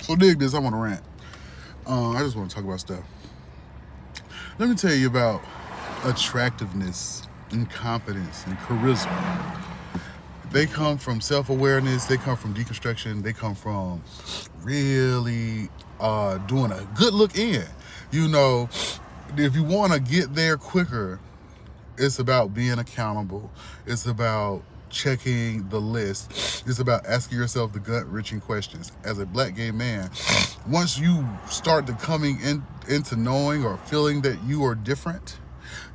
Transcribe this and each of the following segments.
So dig this, I want to rant. I just want to talk about stuff. Let me tell you about attractiveness and confidence and charisma. They come from self-awareness, they come from deconstruction, they come from really doing a good look in. You know, if you want to get there quicker, it's about being accountable. It's about checking the list. It's about asking yourself the gut-wrenching questions. As a black gay man, once you start to into knowing or feeling that you are different,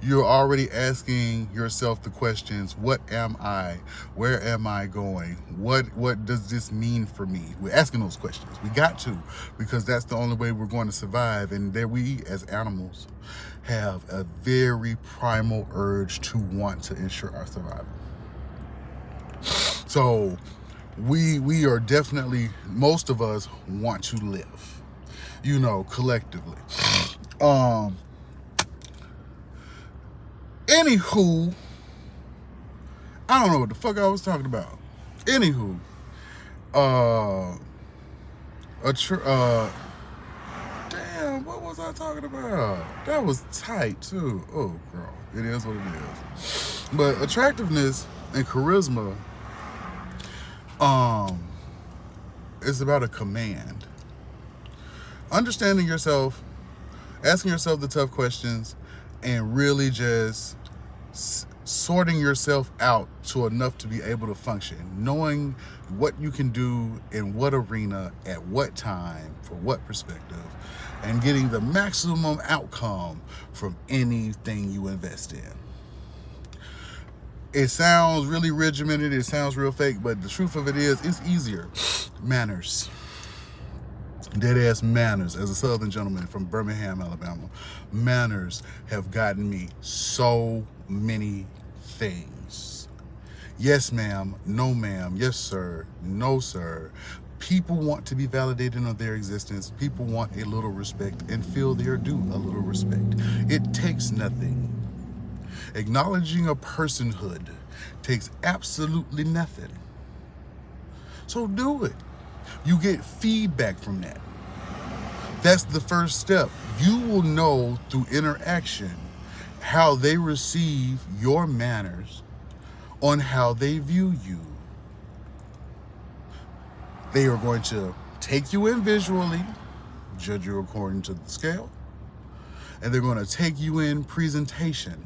you're already asking yourself the questions: what am I? Where am I going? What does this mean for me? We're asking those questions. We got to, because that's the only way we're going to survive. And there we as animals have a very primal urge to want to ensure our survival. So we are definitely, most of us want to live, collectively. Um Anywho, I don't know what the fuck I was talking about. Anywho, uh, damn, what was I talking about? That was tight too. Oh, girl, it is what it is. But attractiveness and charisma, um, is about a command. Understanding yourself, asking yourself the tough questions, and really just sorting yourself out to enough to be able to function, knowing what you can do in what arena at what time for what perspective, and getting the maximum outcome from anything you invest in. It sounds really regimented, it sounds real fake, but the truth of it is, it's easier. Manners. Dead ass manners. As a Southern gentleman from Birmingham, Alabama, manners have gotten me so many things. Yes, ma'am. No, ma'am. Yes, sir. No, sir. People want to be validated on their existence. People want a little respect and feel they're due a little respect. It takes nothing. Acknowledging a personhood takes absolutely nothing. So do it. You get feedback from that. That's the first step. You will know through interaction how they receive your manners on how they view you. They are going to take you in visually, judge you according to the scale, and they're going to take you in presentation.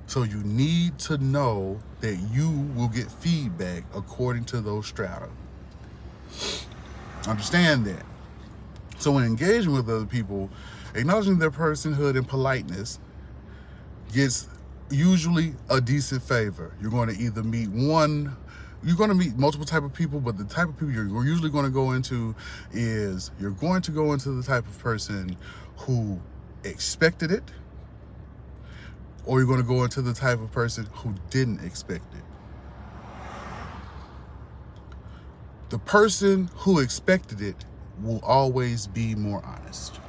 So you need to know that you will get feedback according to those strata. Understand that. So when engaging with other people, acknowledging their personhood and politeness gets usually a decent favor. You're going to either meet multiple type of people, but the type of people you're usually going to go into is, you're going to go into the type of person who expected it, or you're going to go into the type of person who didn't expect it. The person who expected it will always be more honest,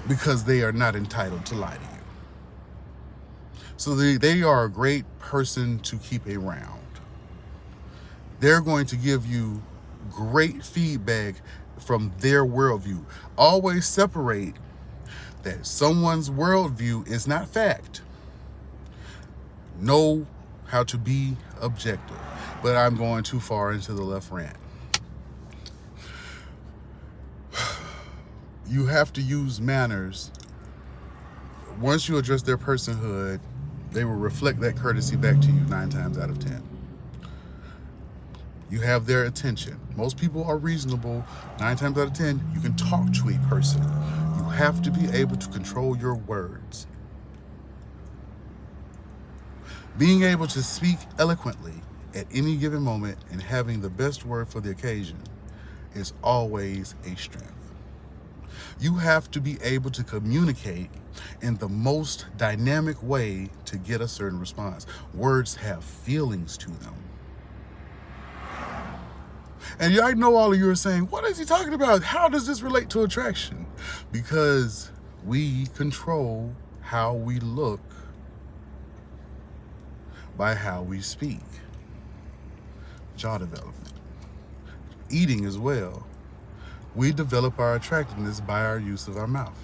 because they are not entitled to lie to you. So they are a great person to keep around. They're going to give you great feedback from their worldview. Always separate that someone's worldview is not fact. Know how to be objective. But I'm going too far into the left rant. You have to use manners. Once you address their personhood, they will reflect that courtesy back to you 9 times out of 10. You have their attention. Most people are reasonable. 9 times out of 10, you can talk to a person. You have to be able to control your words. Being able to speak eloquently at any given moment and having the best word for the occasion is always a strength. You have to be able to communicate in the most dynamic way to get a certain response. Words have feelings to them. And I know all of you are saying, what is he talking about? How does this relate to attraction? Because we control how we look by how we speak. jaw development. Eating as well. We develop our attractiveness by our use of our mouth.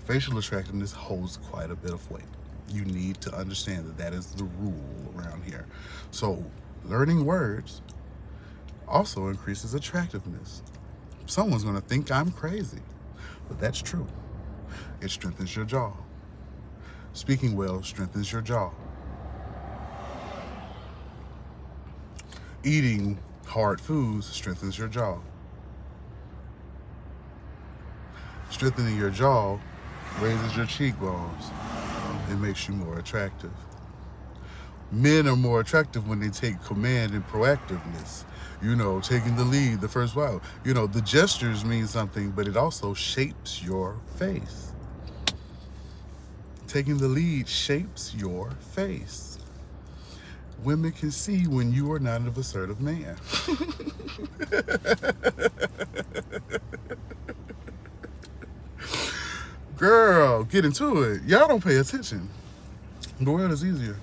Facial attractiveness holds quite a bit of weight. You need to understand that that is the rule around here. So, learning words also increases attractiveness. Someone's going to think I'm crazy, but that's true. It strengthens your jaw. Speaking well strengthens your jaw. Eating hard foods strengthens your jaw. Strengthening your jaw raises your cheekbones. It makes you more attractive. Men are more attractive when they take command and proactiveness. Taking the lead, the first wow. The gestures mean something, but it also shapes your face. Taking the lead shapes your face. Women can see when you are not an assertive man. Girl, get into it. Y'all don't pay attention. The world is easier.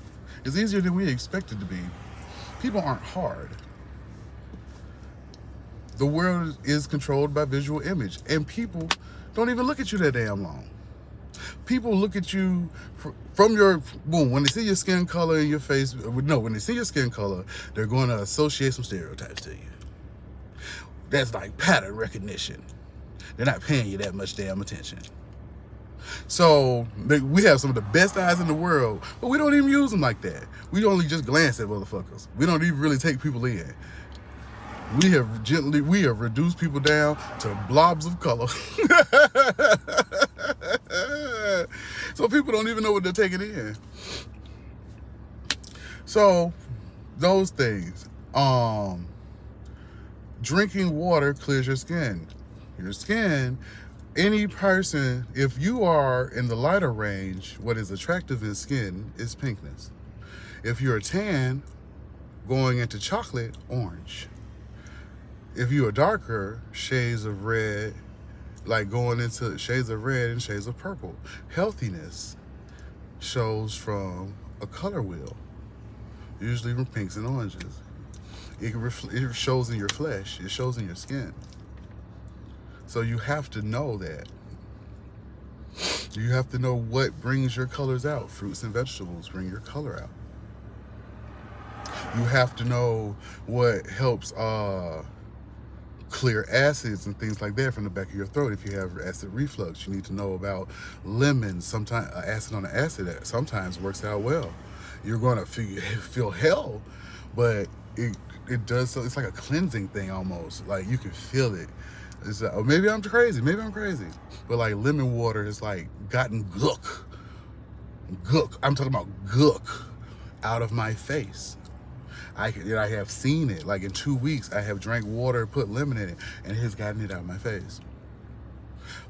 It's easier than we expect it to be. People aren't hard. The world is controlled by visual image, and people don't even look at you that damn long. People look at you from your, when they see your skin color in your face, when they see your skin color, they're going to associate some stereotypes to you. That's like pattern recognition. They're not paying you that much damn attention. So we have some of the best eyes in the world, but we don't even use them like that. We only just glance at motherfuckers. We don't even really take people in. We have reduced people down to blobs of color. So people don't even know what they're taking in. So those things. Drinking water clears your skin. Your skin, any person, if you are in the lighter range, what is attractive in skin is pinkness. If you're a tan, going into chocolate, orange. If you are darker, shades of red, like going into shades of red and shades of purple. Healthiness shows from a color wheel, usually from pinks and oranges. It shows in your flesh. It shows in your skin. So you have to know that. You have to know what brings your colors out. Fruits and vegetables bring your color out. You have to know what helps clear acids and things like that from the back of your throat. If you have acid reflux, you need to know about lemons. Sometimes acid on the acid that sometimes works out well. You're going to feel hell, but it does. So it's like a cleansing thing almost. Like you can feel it. It's like, oh, maybe I'm crazy. But like lemon water has like gotten gook. I'm talking about gook out of my face. I have seen it. Like in 2 weeks, I have drank water, put lemon in it, and it has gotten it out of my face.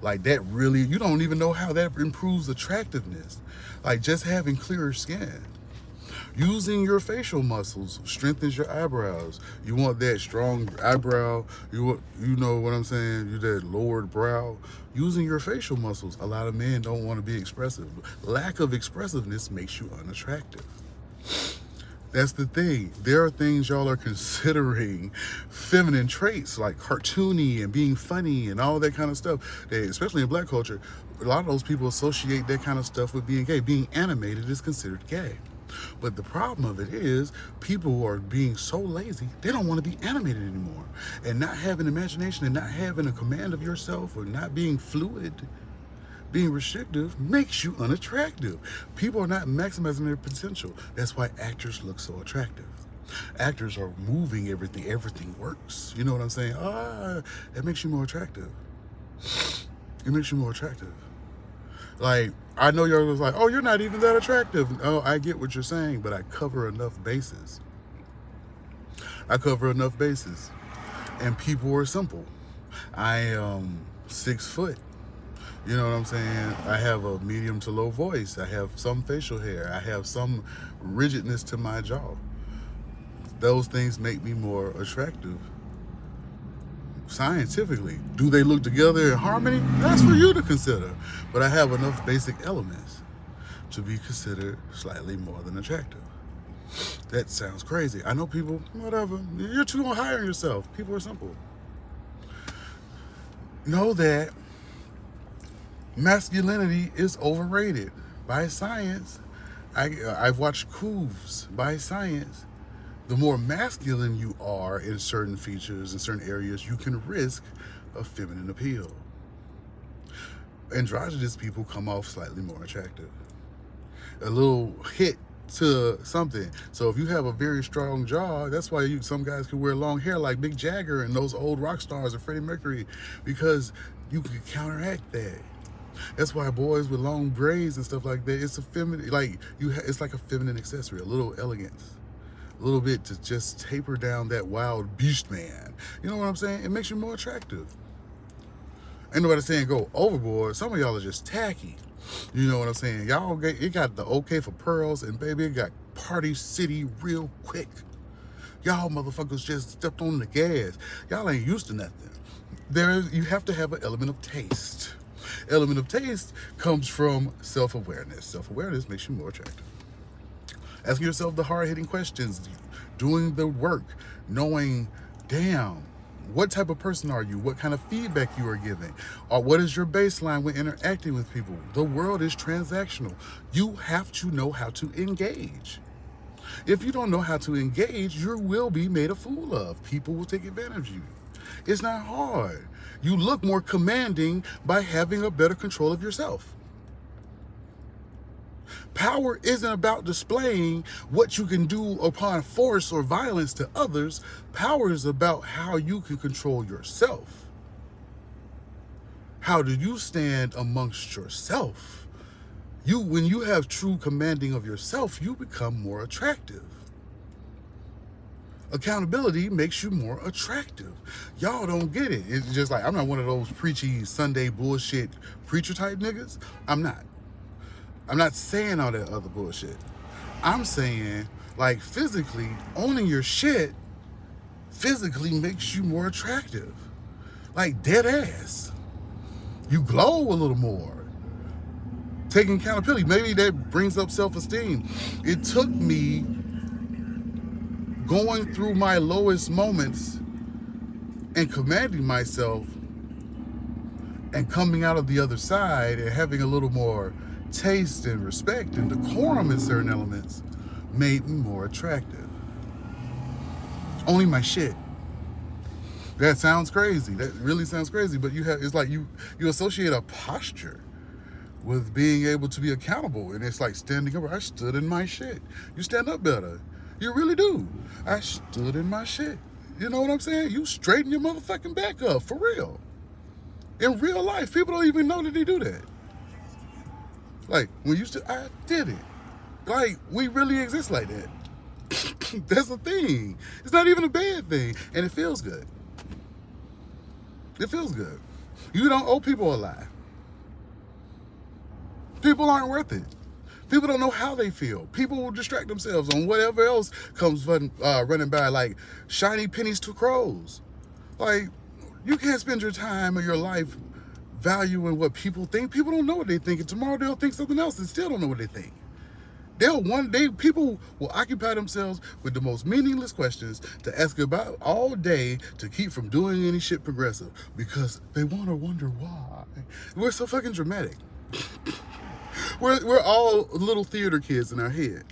Like that really, you don't even know how that improves attractiveness. Like just having clearer skin. Using your facial muscles strengthens your eyebrows. You want that strong eyebrow. You know what I'm saying? You that lowered brow. Using your facial muscles. A lot of men don't want to be expressive. Lack of expressiveness makes you unattractive. That's the thing. There are things y'all are considering feminine traits like cartoony and being funny and all that kind of stuff. Especially in black culture, a lot of those people associate that kind of stuff with being gay. Being animated is considered gay. But the problem of it is people who are being so lazy, they don't want to be animated anymore. And not having imagination and not having a command of yourself or not being fluid, being restrictive makes you unattractive. People are not maximizing their potential. That's why actors look so attractive. Actors are moving everything. Everything works. You know what I'm saying? That makes you more attractive. It makes you more attractive. Like, I know you're like, oh, you're not even that attractive. Oh, I get what you're saying, but I cover enough bases. And people are simple. I am 6 foot. You know what I'm saying? I have a medium to low voice. I have some facial hair. I have some rigidness to my jaw. Those things make me more attractive. Scientifically, do they look together in harmony? That's for you to consider. But I have enough basic elements to be considered slightly more than attractive. That sounds crazy. I know people, whatever. You're too high on yourself. People are simple. Know that masculinity is overrated by science. I've watched coups by science. The more masculine you are in certain features, in certain areas, you can risk a feminine appeal. Androgynous people come off slightly more attractive. A little hit to something. So if you have a very strong jaw, that's why some guys can wear long hair like Mick Jagger and those old rock stars or Freddie Mercury, because you can counteract that. That's why boys with long braids and stuff like that, it's a feminine, it's like a feminine accessory, a little elegance, a little bit to just taper down that wild beast man. You know what I'm saying? It makes you more attractive. Ain't nobody saying go overboard. Some of y'all are just tacky. You know what I'm saying? Y'all it got the okay for pearls, and baby, it got Party City real quick. Y'all motherfuckers just stepped on the gas. Y'all ain't used to nothing. You have to have an element of taste. Element of taste comes from self-awareness. Self-awareness makes you more attractive. Asking yourself the hard-hitting questions, doing the work, knowing, damn, what type of person are you? What kind of feedback you are giving? Or what is your baseline when interacting with people? The world is transactional. You have to know how to engage. If you don't know how to engage, you will be made a fool of. People will take advantage of you. It's not hard. You look more commanding by having a better control of yourself. Power isn't about displaying what you can do upon force or violence to others. Power is about how you can control yourself. How do you stand amongst yourself? When you have true commanding of yourself, you become more attractive. Accountability makes you more attractive. Y'all don't get it. It's just like, I'm not one of those preachy Sunday bullshit preacher type niggas. I'm not saying all that other bullshit. I'm saying, like, physically, owning your shit physically makes you more attractive. Like, dead ass. You glow a little more. Taking accountability, maybe that brings up self-esteem. It took me going through my lowest moments and commanding myself and coming out of the other side and having a little more taste and respect and decorum in certain elements made me more attractive. Owning my shit. That sounds crazy. That really sounds crazy, but it's like you associate a posture with being able to be accountable, and it's like standing up. I stood in my shit. You stand up better. You really do. I stood in my shit. You know what I'm saying? You straighten your motherfucking back up, for real. In real life, people don't even know that they do that. Like, I did it. Like, we really exist like that. That's the thing. It's not even a bad thing. And it feels good. It feels good. You don't owe people a lie. People aren't worth it. People don't know how they feel. People will distract themselves on whatever else comes running by, like shiny pennies to crows. Like, you can't spend your time or your life valuing what people think. People don't know what they think, and tomorrow they'll think something else and still don't know what they think. People will occupy themselves with the most meaningless questions to ask about all day to keep from doing any shit progressive because they want to wonder why. We're so fucking dramatic. We're all little theater kids in our head.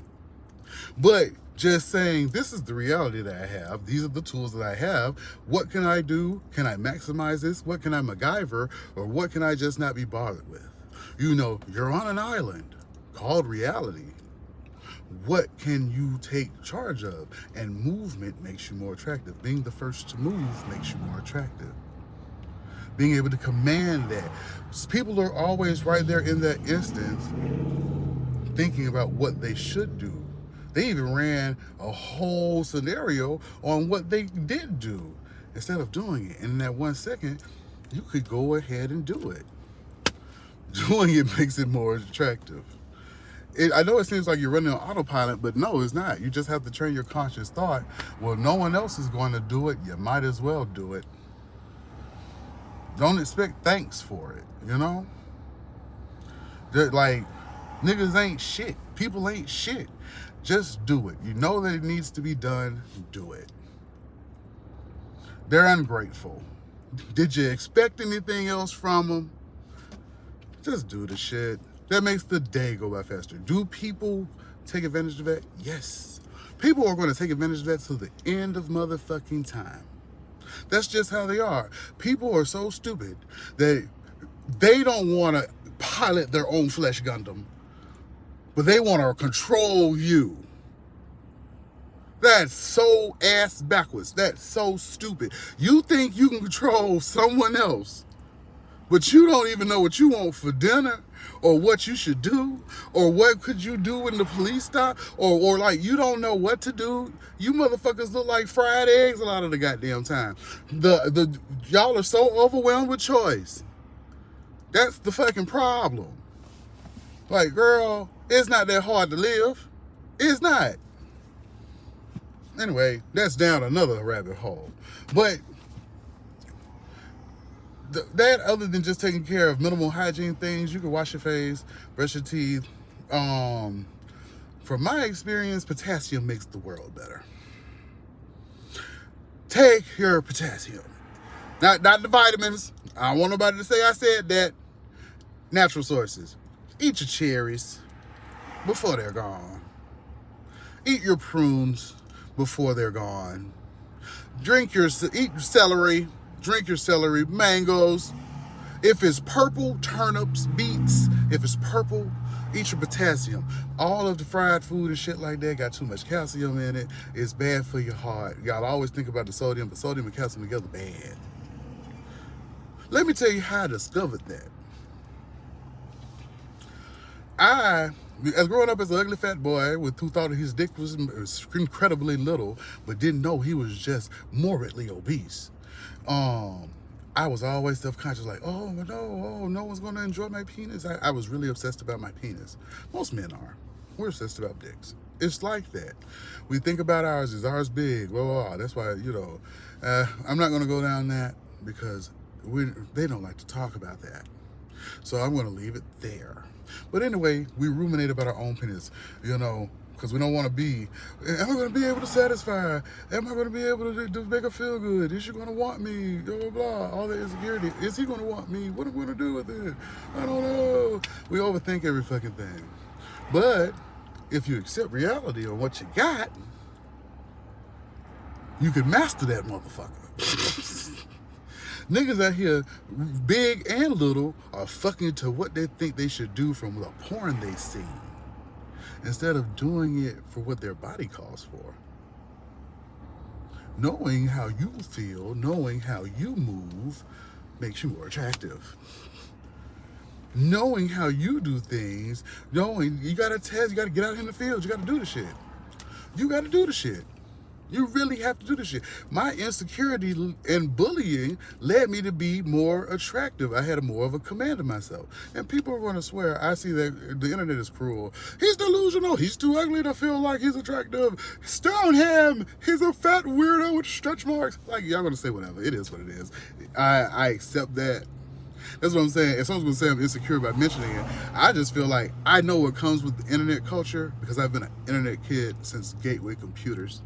But just saying, this is the reality that I have. These are the tools that I have. What can I do? Can I maximize this? What can I MacGyver? Or what can I just not be bothered with? You know, you're on an island called reality. What can you take charge of? And movement makes you more attractive. Being the first to move makes you more attractive. Being able to command that. People are always right there in that instance thinking about what they should do. They even ran a whole scenario on what they did do instead of doing it. And in that 1 second, you could go ahead and do it. Doing it makes it more attractive. I know it seems like you're running on autopilot, but no, it's not. You just have to train your conscious thought. Well, no one else is going to do it. You might as well do it. Don't expect thanks for it, you know? Like, niggas ain't shit. People ain't shit. Just do it. You know that it needs to be done, do it. They're ungrateful. Did you expect anything else from them? Just do the shit. That makes the day go by faster. Do people take advantage of that? Yes. People are going to take advantage of that till the end of motherfucking time. That's just how they are. People are so stupid that they don't want to pilot their own flesh Gundam, but they want to control you. That's so ass backwards. That's so stupid. You think you can control someone else, but you don't even know what you want for dinner, or what you should do, or what could you do when the police stop, or like you don't know what to do. You motherfuckers look like fried eggs a lot of the goddamn time. Y'all are so overwhelmed with choice. That's the fucking problem. Like, girl, it's not that hard to live. It's not. Anyway, that's down another rabbit hole. But that, other than just taking care of minimal hygiene things, you can wash your face, brush your teeth. From my experience, potassium makes the world better. Take your potassium. Not the vitamins. I don't want nobody to say I said that. Natural sources. Eat your cherries before they're gone. Eat your prunes before they're gone. Eat your celery. Drink your celery. Mangoes. If it's purple, turnips, beets. If it's purple, eat your potassium. All of the fried food and shit like that got too much calcium in it. It's bad for your heart. Y'all always think about the sodium, but sodium and calcium together bad. Let me tell you how I discovered that. As growing up as an ugly fat boy who thought his dick was incredibly little, but didn't know he was just morbidly obese. I was always self-conscious, like, oh no one's gonna enjoy my penis. I was really obsessed about my penis. Most men are. We're obsessed about dicks. It's like that. We think about ours, is ours big, blah, blah, blah. That's why, I'm not gonna go down that because they don't like to talk about that. So I'm gonna leave it there. But anyway, we ruminate about our own penis, because we don't want to be, am I going to be able to satisfy? Am I going to be able to make her feel good? Is she going to want me? Blah, blah, blah. All that insecurity. Is he going to want me? What am I going to do with it? I don't know. We overthink every fucking thing. But if you accept reality on what you got, you can master that motherfucker. Niggas out here, big and little, are fucking to what they think they should do from the porn they see, instead of doing it for what their body calls for. Knowing how you feel, knowing how you move, makes you more attractive. Knowing how you do things, knowing you gotta test, you gotta get out in the field, you gotta do the shit. You gotta do the shit. You really have to do this shit. My insecurity and bullying led me to be more attractive. I had more of a command of myself. And people are going to swear, I see that the internet is cruel. He's delusional. He's too ugly to feel like he's attractive. Stone him. He's a fat weirdo with stretch marks. Like, y'all going to say whatever. It is what it is. I accept that. That's what I'm saying. If someone's going to say I'm insecure by mentioning it, I just feel like I know what comes with the internet culture because I've been an internet kid since Gateway Computers.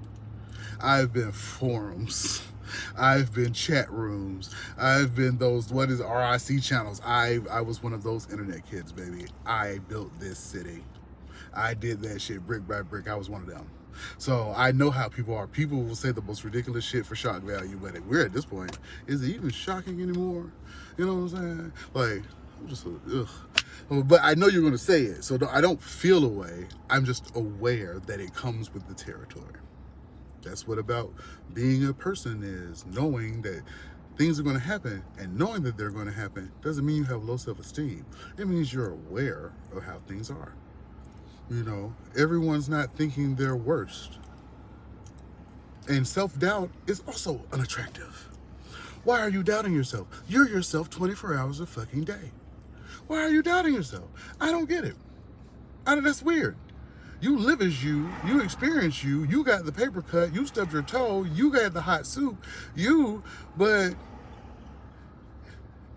I've been forums. I've been chat rooms. I've been those, RIC channels. I was one of those internet kids, baby. I built this city. I did that shit brick by brick. I was one of them. So I know how people are. People will say the most ridiculous shit for shock value, but we're at this point. Is it even shocking anymore? You know what I'm saying? Like, I'm just, ugh. But I know you're going to say it, so I don't feel a way. I'm just aware that it comes with the territory. That's what about being a person is, knowing that things are going to happen, and knowing that they're going to happen doesn't mean you have low self-esteem. It means you're aware of how things are. Everyone's not thinking their worst. And self-doubt is also unattractive. Why are you doubting yourself? You're yourself 24 hours a fucking day. Why are you doubting yourself? I don't get it. That's weird. You live as you experience you got the paper cut, you stubbed your toe, you got the hot soup, but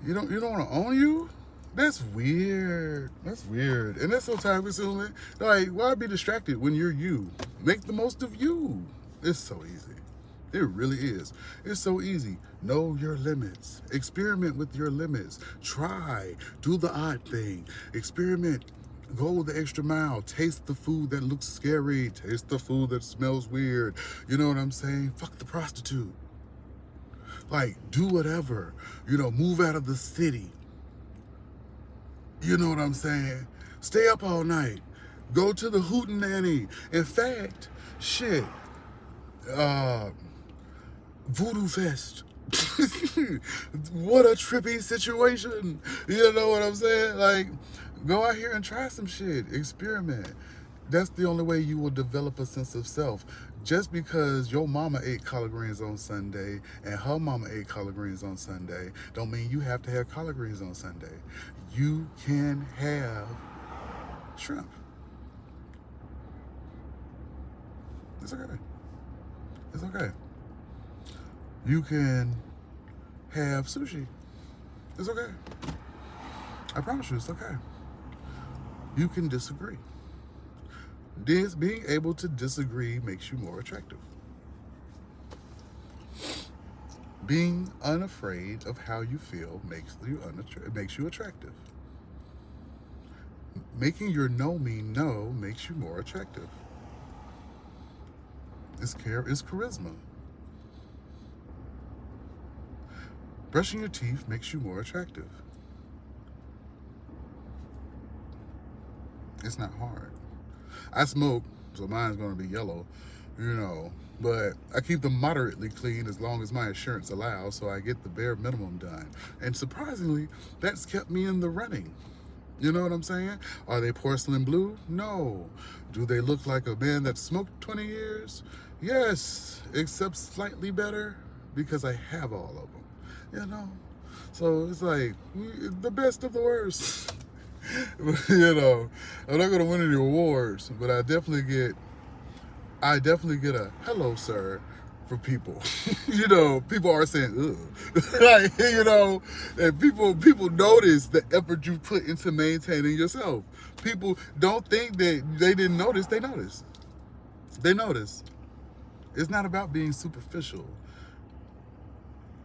you don't want to own you? That's weird. That's weird. And that's so time consuming. Like, why be distracted when you're you? Make the most of you. It's so easy. It really is. It's so easy. Know your limits. Experiment with your limits. Try. Do the odd thing. Experiment. Go the extra mile. Taste the food that looks scary. Taste the food that smells weird. You know what I'm saying? Fuck the prostitute. Like, do whatever. Move out of the city. You know what I'm saying? Stay up all night. Go to the hootenanny. In fact, shit. Uh, Voodoo Fest. What a trippy situation. You know what I'm saying? Like, go out here and try some shit. Experiment. That's the only way you will develop a sense of self. Just because your mama ate collard greens on Sunday and her mama ate collard greens on Sunday don't mean you have to have collard greens on Sunday. You can have shrimp. It's okay. It's okay. You can have sushi. It's okay. I promise you, it's okay. You can disagree. Being able to disagree makes you more attractive. Being unafraid of how you feel makes you attractive. Making your no mean no makes you more attractive. It's charisma. Brushing your teeth makes you more attractive. It's not hard. I smoke, so mine's going to be yellow, but I keep them moderately clean as long as my insurance allows, so I get the bare minimum done. And surprisingly, that's kept me in the running. You know what I'm saying? Are they porcelain blue? No. Do they look like a man that smoked 20 years? Yes, except slightly better because I have all of them. So it's like the best of the worst. I'm not gonna win any awards, but I definitely get a hello, sir, from people. People are saying ugh. And people notice the effort you put into maintaining yourself. People don't think that they didn't notice. They notice. They notice. It's not about being superficial.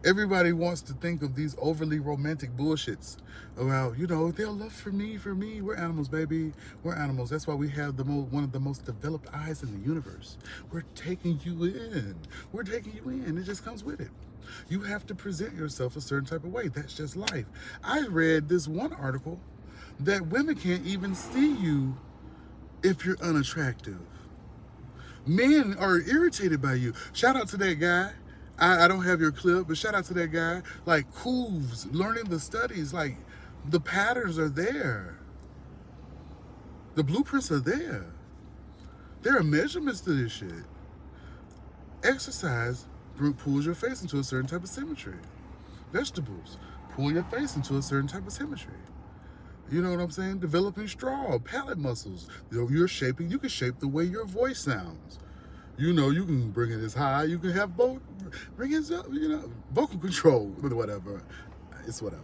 Everybody wants to think of these overly romantic bullshits about, they'll love for me. We're animals, baby. We're animals. That's why we have one of the most developed eyes in the universe. We're taking you in. It just comes with it. You have to present yourself a certain type of way. That's just life. I read this one article that women can't even see you if you're unattractive. Men are irritated by you. Shout out to that guy. I don't have your clip, but shout out to that guy. Like, Cooves, learning the studies, like, the patterns are there. The blueprints are there. There are measurements to this shit. Exercise pulls your face into a certain type of symmetry. Vegetables pull your face into a certain type of symmetry. You know what I'm saying? Developing straw, palate muscles. You can shape the way your voice sounds. You can bring it as high. You can have both. Bring it up, vocal control, whatever. It's whatever.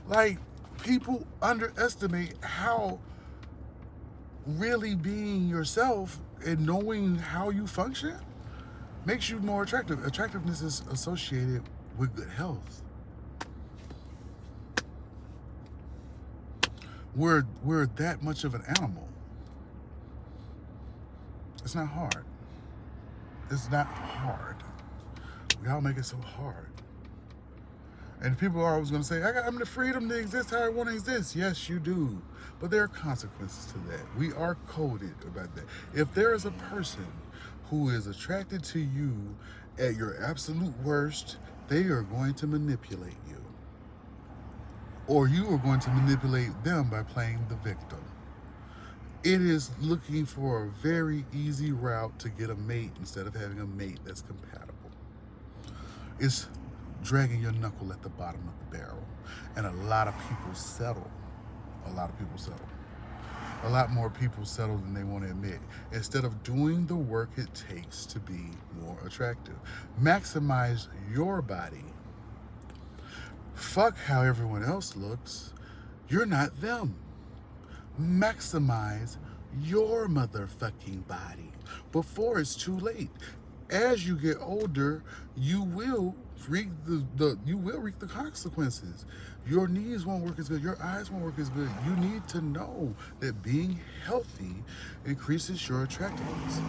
Like, people underestimate how really being yourself and knowing how you function makes you more attractive. Attractiveness is associated with good health. We're that much of an animal. It's not hard. It's not hard. Y'all make it so hard. And people are always going to say, I'm the freedom to exist how I want to exist. Yes, you do. But there are consequences to that. We are coded about that. If there is a person who is attracted to you at your absolute worst, they are going to manipulate you. Or you are going to manipulate them by playing the victim. It is looking for a very easy route to get a mate instead of having a mate that's compatible. It's dragging your knuckle at the bottom of the barrel. And a lot of people settle. A lot more people settle than they want to admit. Instead of doing the work it takes to be more attractive. Maximize your body. Fuck how everyone else looks. You're not them. Maximize your motherfucking body before it's too late. As you get older, you will reap the consequences. Your knees won't work as good. Your eyes won't work as good. You need to know that being healthy increases your attractiveness.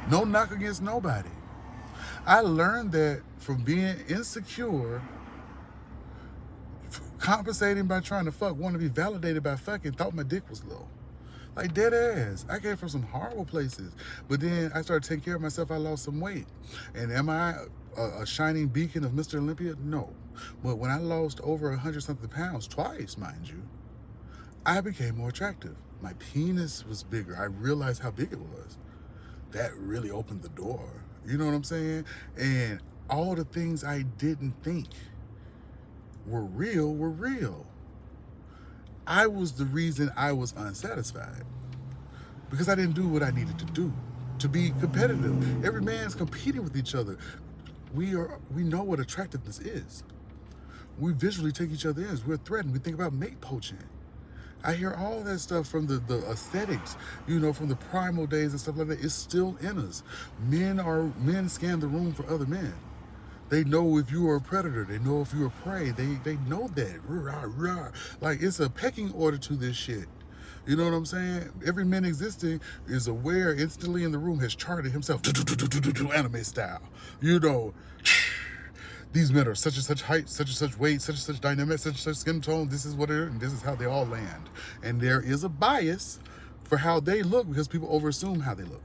No knock against nobody. I learned that from being insecure, compensating by trying to fuck, wanting to be validated by fucking, thought my dick was low. Like dead ass. I came from some horrible places. But then I started taking care of myself. I lost some weight. And am I a shining beacon of Mr. Olympia? No. But when I lost over 100-something pounds, twice, mind you, I became more attractive. My penis was bigger. I realized how big it was. That really opened the door. You know what I'm saying? And all the things I didn't think were real were real. I was the reason I was unsatisfied because I didn't do what I needed to do to be competitive. Every man's competing with each other. We know what attractiveness is. We visually take each other in. We're threatened. We think about mate poaching. I hear all that stuff from the aesthetics, from the primal days and stuff like that. It's still in us. Men scan the room for other men. They know if you are a predator. They know if you're a prey. They know that. Rah, rah. Like, it's a pecking order to this shit. You know what I'm saying? Every man existing is aware instantly in the room, has charted himself anime style. These men are such and such height, such and such weight, such and such dynamic, such and such skin tone. This is what it is, and this is how they all land. And there is a bias for how they look because people overassume how they look.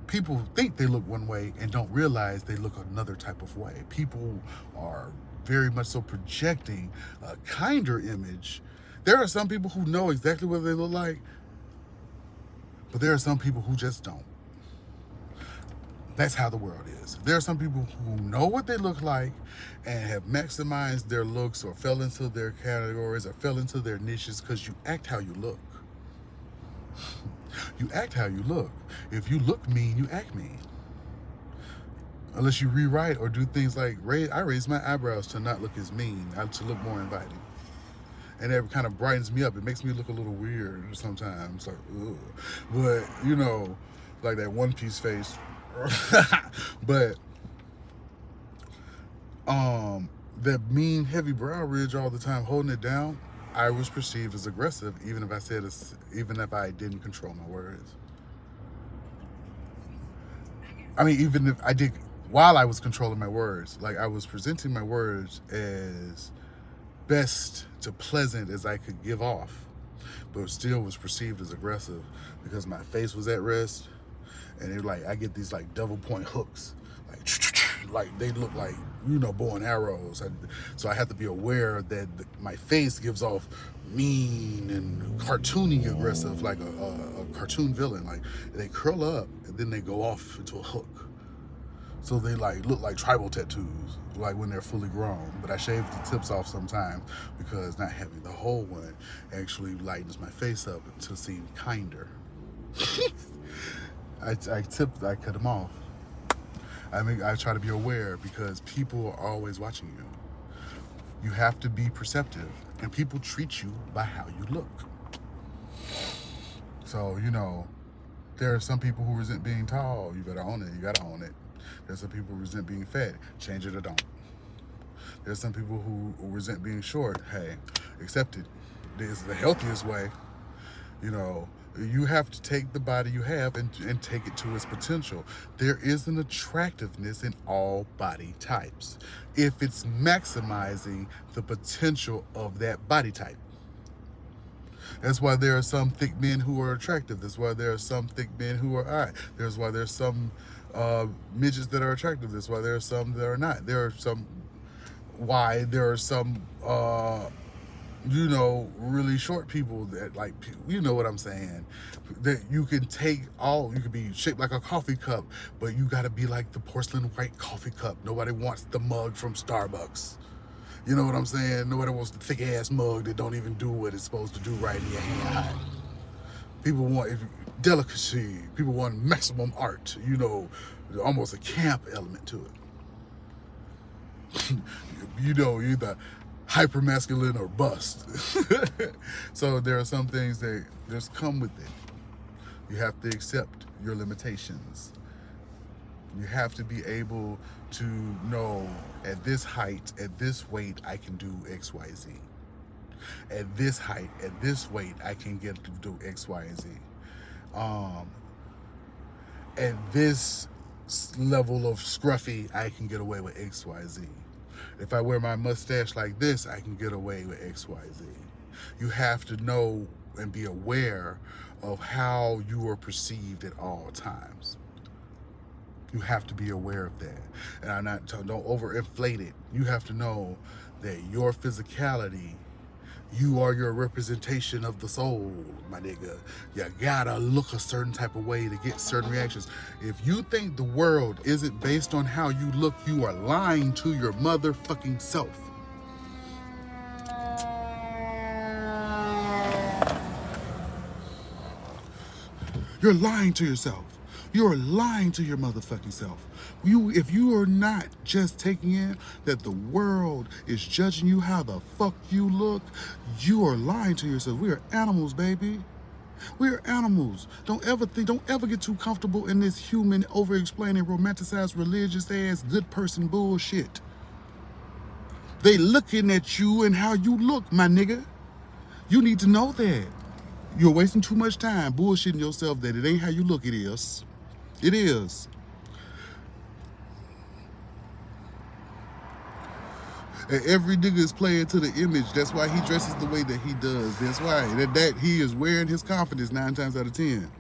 People think they look one way and don't realize they look another type of way. People are very much so projecting a kinder image. There are some people who know exactly what they look like, but there are some people who just don't. That's how the world is. There are some people who know what they look like and have maximized their looks or fell into their categories or fell into their niches because you act how you look. You act how you look. If you look mean, you act mean. Unless you rewrite or do things like, I raise my eyebrows to not look as mean, to look more inviting. And that kind of brightens me up. It makes me look a little weird sometimes. Like, ugh. But, like that One Piece face. But that mean heavy brow ridge all the time, holding it down, I was perceived as aggressive, even if I didn't control my words. I mean, even if I did, while I was controlling my words, like I was presenting my words as best to pleasant as I could give off, but still was perceived as aggressive because my face was at rest. And it I get these like double point hooks, like they look like, bow and arrows. So I have to be aware that my face gives off mean and cartoony aggressive, like a cartoon villain. Like they curl up and then they go off into a hook. So they look like tribal tattoos, like when they're fully grown. But I shave the tips off sometimes because not having the whole one actually lightens my face up to seem kinder. I cut them off. I try to be aware because people are always watching you. You have to be perceptive, and people treat you by how you look. So, there are some people who resent being tall. You better own it. You gotta own it. There's some people who resent being fat. Change it or don't. There's some people who resent being short. Hey, accept it. It's the healthiest way. You have to take the body you have and take it to its potential. There is an attractiveness in all body types if it's maximizing the potential of that body type. That's why there are some thick men who are attractive. That's why there are some thick men who are That's why there's some midgets that are attractive. That's why there are some that are not. There are some really short people that what I'm saying, that you can you can be shaped like a coffee cup, but you got to be like the porcelain white coffee cup. Nobody wants the mug from Starbucks. You know what I'm saying? Nobody wants the thick ass mug that don't even do what it's supposed to do right in your hand high. People want delicacy. People want maximum art, almost a camp element to it. You're the hyper masculine or bust. So there are some things that just come with it. You have to accept your limitations. You have to be able to know at this height, at this weight, I can do X, Y, Z. At this height, at this weight, I can get to do X, Y, and Z. At this level of scruffy, I can get away with X, Y, Z. If I wear my mustache like this, I can get away with X, Y, Z. You have to know and be aware of how you are perceived at all times. You have to be aware of that. And I'm not don't overinflate it. You have to know that your physicality, you are your representation of the soul, my nigga. You gotta look a certain type of way to get certain reactions. If you think the world isn't based on how you look, you are lying to your motherfucking self. You're lying to yourself. You're lying to your motherfucking self. If you are not just taking in that the world is judging you how the fuck you look, you are lying to yourself. We are animals, baby. We are animals. Don't ever get too comfortable in this human, over-explaining, romanticized, religious ass, good person bullshit. They looking at you and how you look, my nigga. You need to know that. You're wasting too much time bullshitting yourself that it ain't how you look. It is. It is. And every nigga is playing to the image. That's why he dresses the way that he does. That's why that he is wearing his confidence 9 times out of 10.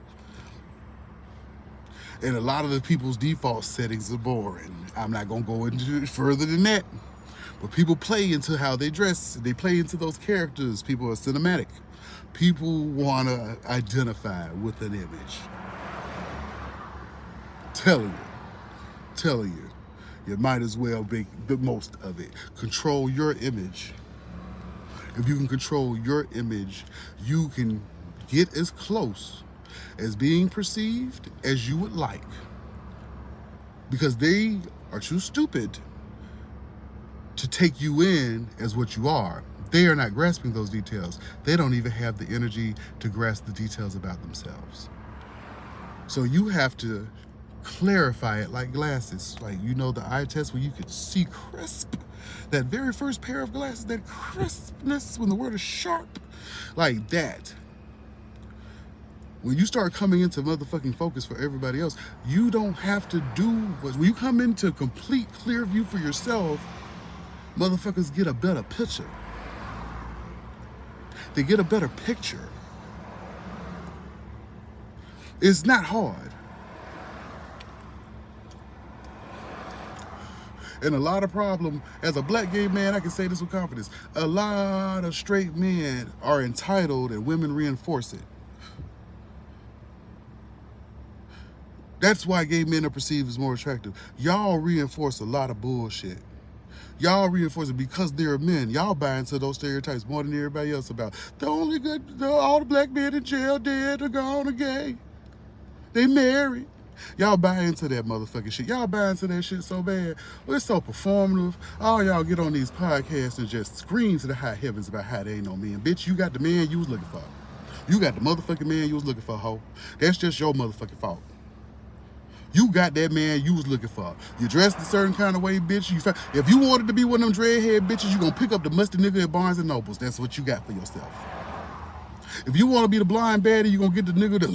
And a lot of the people's default settings are boring. I'm not gonna go into it further than that. But people play into how they dress. They play into those characters. People are cinematic. People want to identify with an image. Telling you, you might as well make the most of it. Control your image. If you can control your image, you can get as close as being perceived as you would like. Because they are too stupid to take you in as what you are. They are not grasping those details. They don't even have the energy to grasp the details about themselves. So you have to clarify it like glasses. Like, you know, the eye test where you could see crisp. That very first pair of glasses, that crispness when the word is sharp. Like that. When you start coming into motherfucking focus for everybody else, you don't have to do what, when you come into complete clear view for yourself, motherfuckers get a better picture. They get a better picture. It's not hard. And a lot of problem, as a black gay man, I can say this with confidence, a lot of straight men are entitled and women reinforce it. That's why gay men are perceived as more attractive. Y'all reinforce a lot of bullshit. Y'all reinforce it because they're men. Y'all buy into those stereotypes more than everybody else about all the black men in jail dead or gone or gay. They married. Y'all buy into that motherfucking shit. Y'all buy into that shit so bad. Well, it's so performative. All y'all get on these podcasts and just scream to the high heavens about how they ain't no men. Bitch, you got the man you was looking for. You got the motherfucking man you was looking for, ho. That's just your motherfucking fault. You got that man you was looking for. You dressed a certain kind of way, bitch. If you wanted to be one of them dreadhead bitches, you gonna pick up the musty nigga at Barnes and Nobles. That's what you got for yourself. If you want to be the blind baddie, you gonna get the nigga that's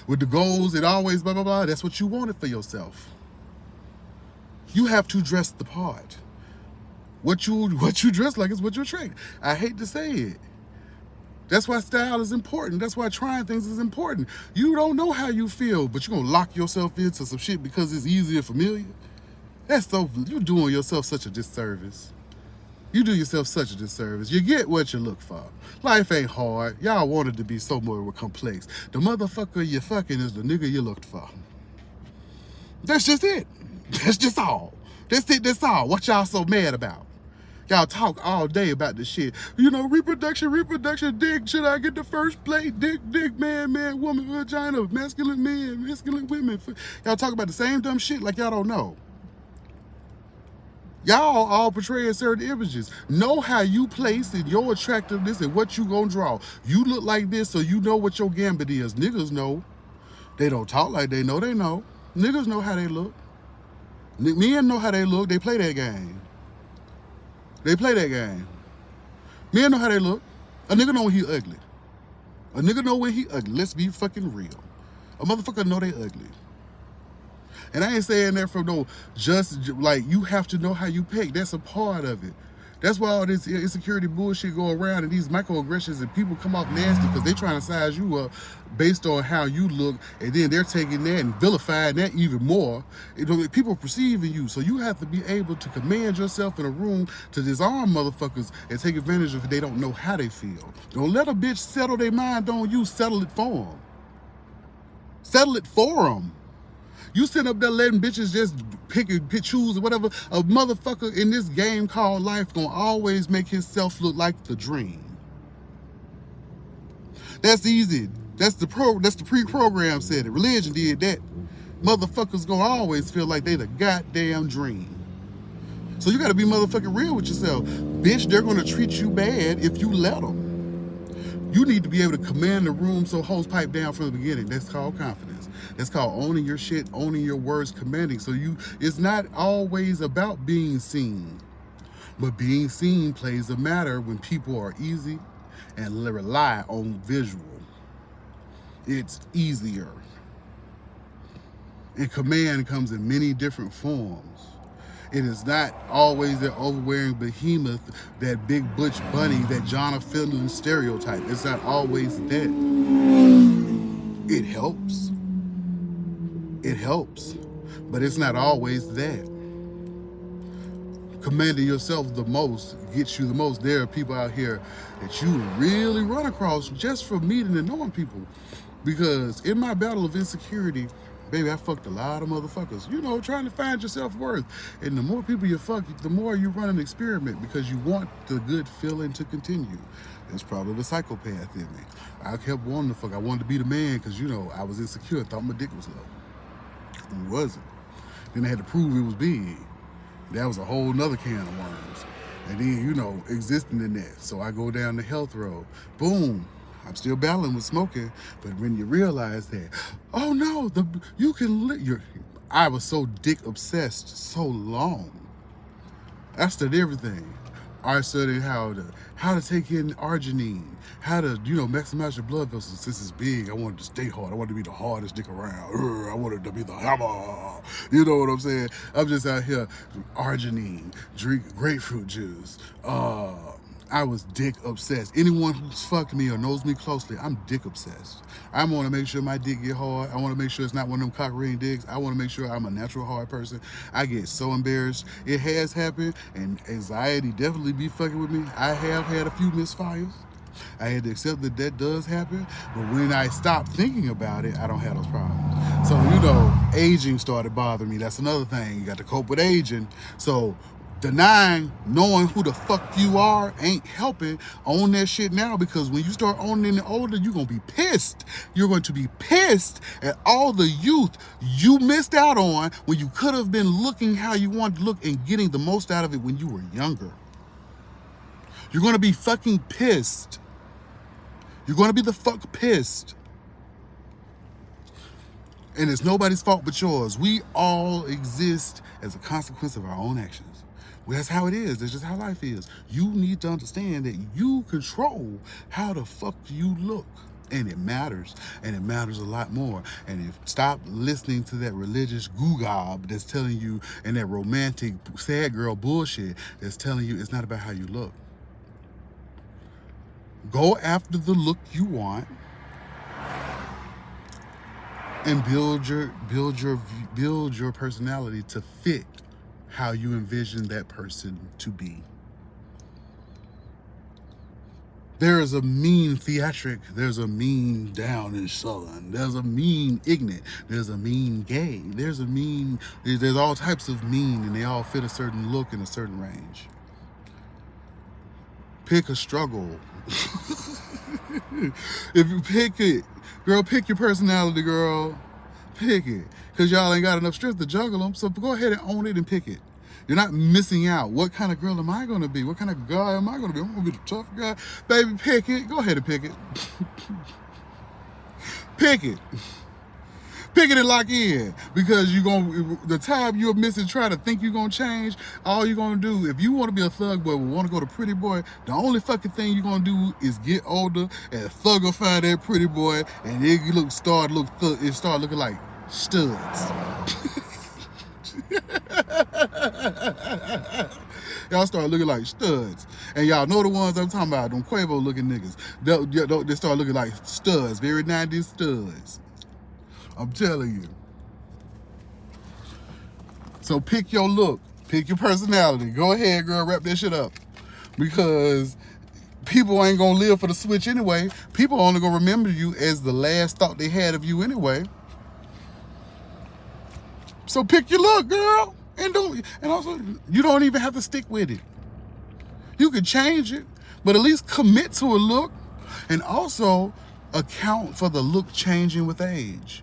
with the goals and always blah, blah, blah. That's what you wanted for yourself. You have to dress the part. What you dress like is what you attract. I hate to say it. That's why style is important. That's why trying things is important. You don't know how you feel, but you're gonna lock yourself into some shit because it's easy and familiar. You're doing yourself such a disservice. You do yourself such a disservice. You get what you look for. Life ain't hard. Y'all wanted to be so more complex. The motherfucker you fucking is the nigga you looked for. That's just it. That's just all. That's it, that's all. What y'all so mad about? Y'all talk all day about this shit. You know, reproduction, dick. Should I get the first plate? Dick, man, woman, vagina, masculine men, masculine women. Y'all talk about the same dumb shit like y'all don't know. Y'all all portraying certain images. Know how you place in your attractiveness and what you gonna draw. You look like this, so you know what your gambit is. Niggas know. They don't talk like they know. They know. Niggas know how they look. Men know how they look. They play that game. They play that game. Men know how they look. A nigga know when he ugly. A nigga know when he ugly. Let's be fucking real. A motherfucker know they ugly. And I ain't saying that from no just like you have to know how you pick. That's a part of it. That's why all this insecurity bullshit go around and these microaggressions and people come off nasty because they trying to size you up based on how you look, and then they're taking that and vilifying that even more. People perceiving you, so you have to be able to command yourself in a room to disarm motherfuckers and take advantage of if they don't know how they feel. Don't let a bitch settle their mind on you. Settle it for them. Settle it for them. You sit up there letting bitches just pick, choose, or whatever. A motherfucker in this game called life gonna always make himself look like the dream. That's easy. That's the pre-program said it. Religion did that. Motherfuckers gonna always feel like they the goddamn dream. So you gotta be motherfucking real with yourself. Bitch, they're gonna treat you bad if you let them. You need to be able to command the room so hoes pipe down from the beginning. That's called confidence. That's called owning your shit, owning your words, commanding. So it's not always about being seen. But being seen plays a matter when people are easy and rely on visual. It's easier. And command comes in many different forms. It is not always that overwearing behemoth, that big butch bunny, that Jonathan stereotype. It's not always that. It helps. It helps. But it's not always that. Commanding yourself the most gets you the most. There are people out here that you really run across just from meeting and knowing people. Because in my battle of insecurity, baby, I fucked a lot of motherfuckers. You know, trying to find your self-worth. And the more people you fuck, the more you run an experiment because you want the good feeling to continue. It's probably the psychopath in me. I kept wanting to fuck. I wanted to be the man because, you know, I was insecure. I thought my dick was low. It wasn't. Then I had to prove it was big. That was a whole nother can of worms. And then, you know, existing in that. So I go down the health road. Boom. I'm still battling with smoking, but when you realize that, oh no, you can live. I was so dick obsessed so long. I studied everything. I studied how to take in arginine, how to, you know, maximize your blood vessels. Since it's big, I wanted to stay hard. I wanted to be the hardest dick around. I wanted to be the hammer. You know what I'm saying? I'm just out here, arginine, drink grapefruit juice. I was dick obsessed. Anyone who's fucked me or knows me closely, I'm dick obsessed. I want to make sure my dick get hard. I want to make sure it's not one of them cock ring dicks. I want to make sure I'm a natural hard person. I get so embarrassed. It has happened, and anxiety definitely be fucking with me. I have had a few misfires. I had to accept that that does happen, but when I stopped thinking about it, I don't have those problems. So, you know, aging started bothering me. That's another thing. You got to cope with aging. So denying, knowing who the fuck you are ain't helping. Own that shit now, because when you start owning it older, you're going to be pissed. You're going to be pissed at all the youth you missed out on when you could have been looking how you wanted to look and getting the most out of it when you were younger. You're going to be fucking pissed. You're going to be the fuck pissed. And it's nobody's fault but yours. We all exist as a consequence of our own actions. Well, that's how it is. That's just how life is. You need to understand that you control how the fuck you look. And it matters. And it matters a lot more. And stop listening to that religious googob that's telling you, and that romantic sad girl bullshit that's telling you it's not about how you look. Go after the look you want and build your personality to fit how you envision that person to be. There is a mean theatric, there's a mean down in Southern, there's a mean ignorant, there's a mean gay, there's all types of mean, and they all fit a certain look in a certain range. Pick a struggle. If you pick it, girl, pick your personality, girl. Pick it. Because y'all ain't got enough strength to juggle them, so go ahead and own it and pick it. You're not missing out. What kind of girl am I going to be? What kind of guy am I going to be? I'm going to be the tough guy. Baby, pick it. Go ahead and pick it. Pick it. Pick it and lock in, because the time you're missing trying to think you're gonna change, all you're gonna do, if you want to be a thug boy, want to go to pretty boy, the only fucking thing you're gonna do is get older and thugify that pretty boy, and it start looking like studs. Y'all start looking like studs. And y'all know the ones I'm talking about, them Quavo looking niggas. They start looking like studs, very 90s studs. I'm telling you. So pick your look, pick your personality. Go ahead, girl, wrap that shit up. Because people ain't gonna live for the switch anyway. People only gonna remember you as the last thought they had of you anyway. So pick your look, girl. And also, you don't even have to stick with it. You can change it, but at least commit to a look, and also account for the look changing with age.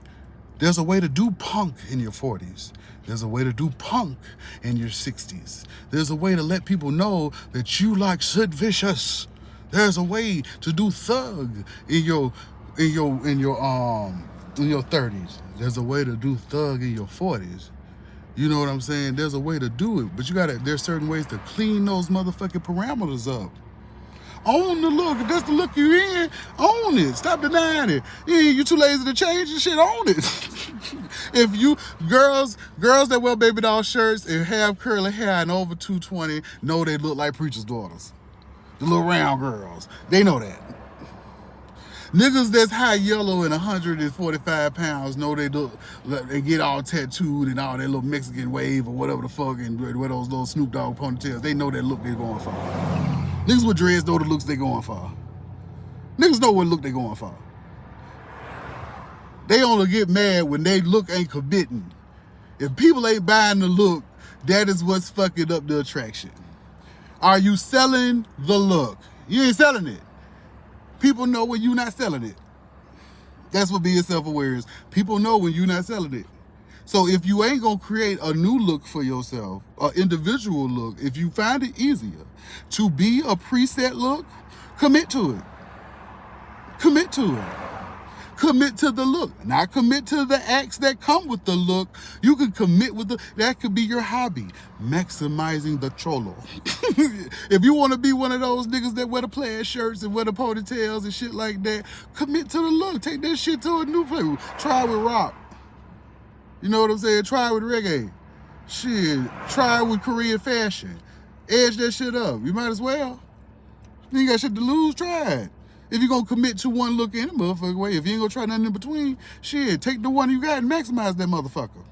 There's a way to do punk in your 40s. There's a way to do punk in your 60s. There's a way to let people know that you like Sid Vicious. There's a way to do thug in your 30s. There's a way to do thug in your 40s. You know what I'm saying? There's a way to do it, but there's certain ways to clean those motherfucking parameters up. Own the look. If that's the look you're in, own it. Stop denying it. Yeah, you too lazy to change the shit, own it. If you, girls that wear baby doll shirts and have curly hair and over 220 know they look like preacher's daughters. The little round girls. They know that. Niggas that's high yellow and 145 pounds know they get all tattooed and all that little Mexican wave or whatever the fuck, and wear those little Snoop Dogg ponytails. They know that look they're going for. Niggas with dreads know the looks they going for. Niggas know what look they going for. They only get mad when they look ain't committing. If people ain't buying the look, that is what's fucking up the attraction. Are you selling the look? You ain't selling it. People know when you're not selling it. That's what being self-aware is. People know when you're not selling it. So if you ain't gonna create a new look for yourself, an individual look, if you find it easier to be a preset look, commit to it. Commit to it. Commit to the look. Not commit to the acts that come with the look. You can commit with that could be your hobby. Maximizing the cholo. If you want to be one of those niggas that wear the plaid shirts and wear the ponytails and shit like that, commit to the look. Take that shit to a new place. Try with rock. You know what I'm saying? Try with reggae. Shit. Try with Korean fashion. Edge that shit up. You might as well. You ain't got shit to lose. Try it. If you're going to commit to one look any motherfucking way, if you ain't going to try nothing in between, shit, take the one you got and maximize that motherfucker.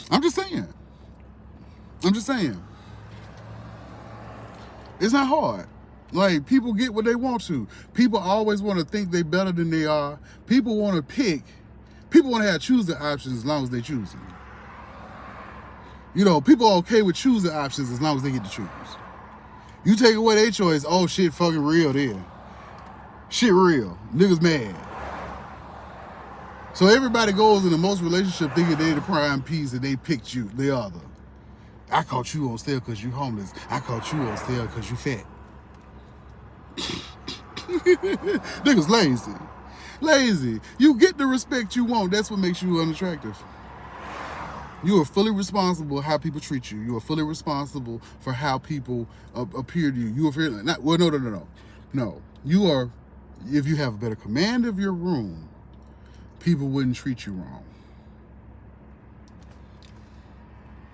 I'm just saying. It's not hard. Like, people get what they want to. People always want to think they better than they are. People want to pick. People want to have choosing options as long as they choose them. You know, people are okay with choosing options as long as they get to choose. You take away their choice, oh shit fucking real there. Shit real. Niggas mad. So everybody goes into most relationships thinking they the prime piece and they picked you, the other. I caught you on sale because you homeless. I caught you on sale because you fat. Niggas lazy. Lazy. You get the respect you want. That's what makes you unattractive. You are fully responsible how people treat you. You are fully responsible for how people appear to you. You are no. You are, if you have a better command of your room, people wouldn't treat you wrong.